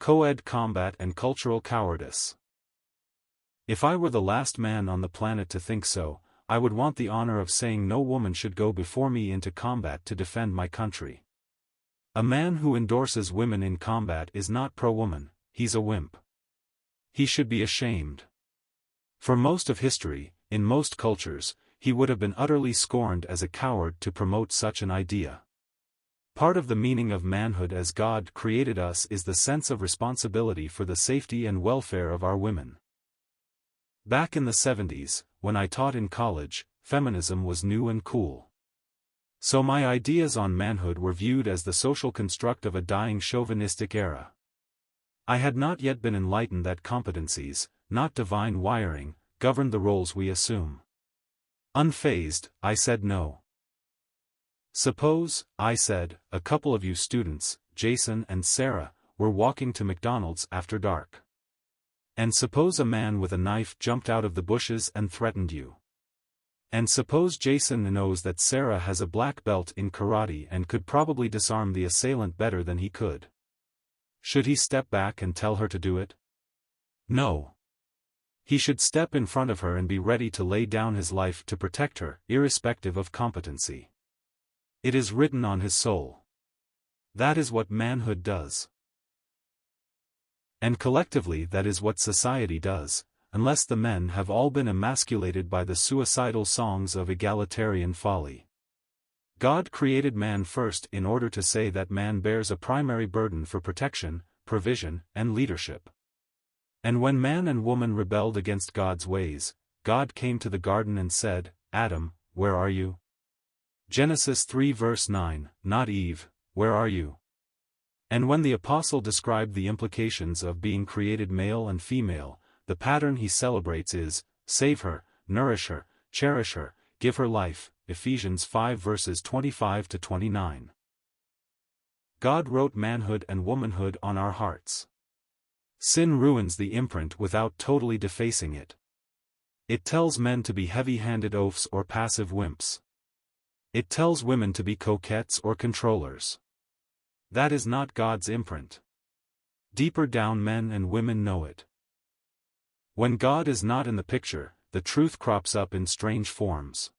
Co-ed combat and cultural cowardice. If I were the last man on the planet to think so, I would want the honor of saying no woman should go before me into combat to defend my country. A man who endorses women in combat is not pro-woman, he's a wimp. He should be ashamed. For most of history, in most cultures, he would have been utterly scorned as a coward to promote such an idea. Part of the meaning of manhood as God created us is the sense of responsibility for the safety and welfare of our women. Back in the 70s, when I taught in college, feminism was new and cool. So my ideas on manhood were viewed as the social construct of a dying chauvinistic era. I had not yet been enlightened that competencies, not divine wiring, govern the roles we assume. Unfazed, I said no. Suppose, I said, a couple of you students, Jason and Sarah, were walking to McDonald's after dark. And suppose a man with a knife jumped out of the bushes and threatened you. And suppose Jason knows that Sarah has a black belt in karate and could probably disarm the assailant better than he could. Should he step back and tell her to do it? No. He should step in front of her and be ready to lay down his life to protect her, irrespective of competency. It is written on his soul. That is what manhood does. And collectively that is what society does, unless the men have all been emasculated by the suicidal songs of egalitarian folly. God created man first in order to say that man bears a primary burden for protection, provision, and leadership. And when man and woman rebelled against God's ways, God came to the garden and said, "Adam, where are you?" Genesis 3 verse 9, not Eve, where are you? And when the apostle described the implications of being created male and female, the pattern he celebrates is, save her, nourish her, cherish her, give her life, Ephesians 5 verses 25 to 29. God wrote manhood and womanhood on our hearts. Sin ruins the imprint without totally defacing it. It tells men to be heavy-handed oafs or passive wimps. It tells women to be coquettes or controllers. That is not God's imprint. Deeper down men and women know it. When God is not in the picture, the truth crops up in strange forms.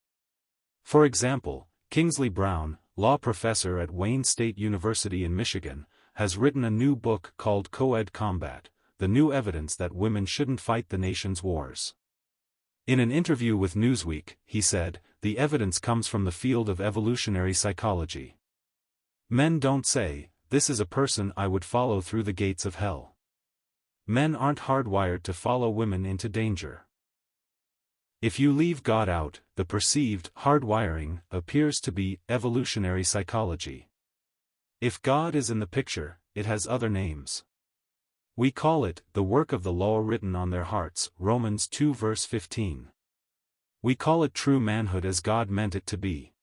For example, Kingsley Brown, law professor at Wayne State University in Michigan, has written a new book called Co-ed Combat, The New Evidence That Women Shouldn't Fight the Nation's Wars. In an interview with Newsweek, he said, the evidence comes from the field of evolutionary psychology. Men don't say, this is a person I would follow through the gates of hell. Men aren't hardwired to follow women into danger. If you leave God out, the perceived hardwiring appears to be evolutionary psychology. If God is in the picture, it has other names. We call it the work of the law written on their hearts, Romans 2 verse 15. We call it true manhood as God meant it to be.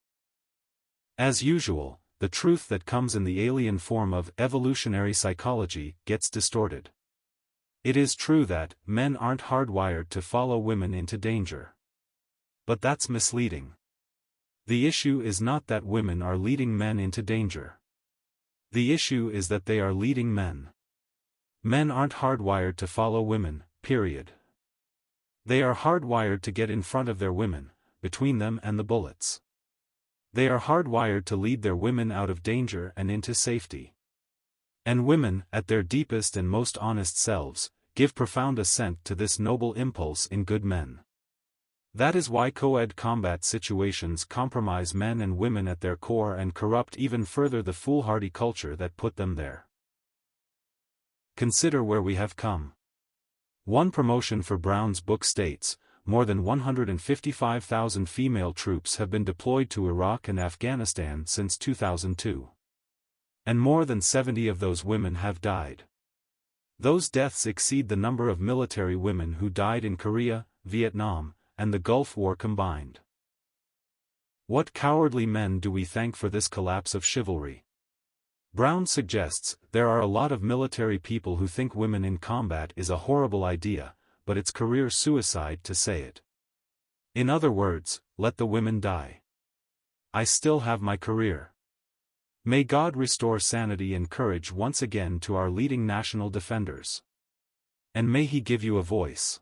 As usual, the truth that comes in the alien form of evolutionary psychology gets distorted. It is true that men aren't hardwired to follow women into danger. But that's misleading. The issue is not that women are leading men into danger. The issue is that they are leading men. Men aren't hardwired to follow women, period. They are hardwired to get in front of their women, between them and the bullets. They are hardwired to lead their women out of danger and into safety. And women, at their deepest and most honest selves, give profound assent to this noble impulse in good men. That is why co-ed combat situations compromise men and women at their core and corrupt even further the foolhardy culture that put them there. Consider where we have come. One promotion for Brown's book states, more than 155,000 female troops have been deployed to Iraq and Afghanistan since 2002. And more than 70 of those women have died. Those deaths exceed the number of military women who died in Korea, Vietnam, and the Gulf War combined. What cowardly men do we thank for this collapse of chivalry? Brown suggests, there are a lot of military people who think women in combat is a horrible idea, but it's career suicide to say it. In other words, let the women die. I still have my career. May God restore sanity and courage once again to our leading national defenders. And may He give you a voice.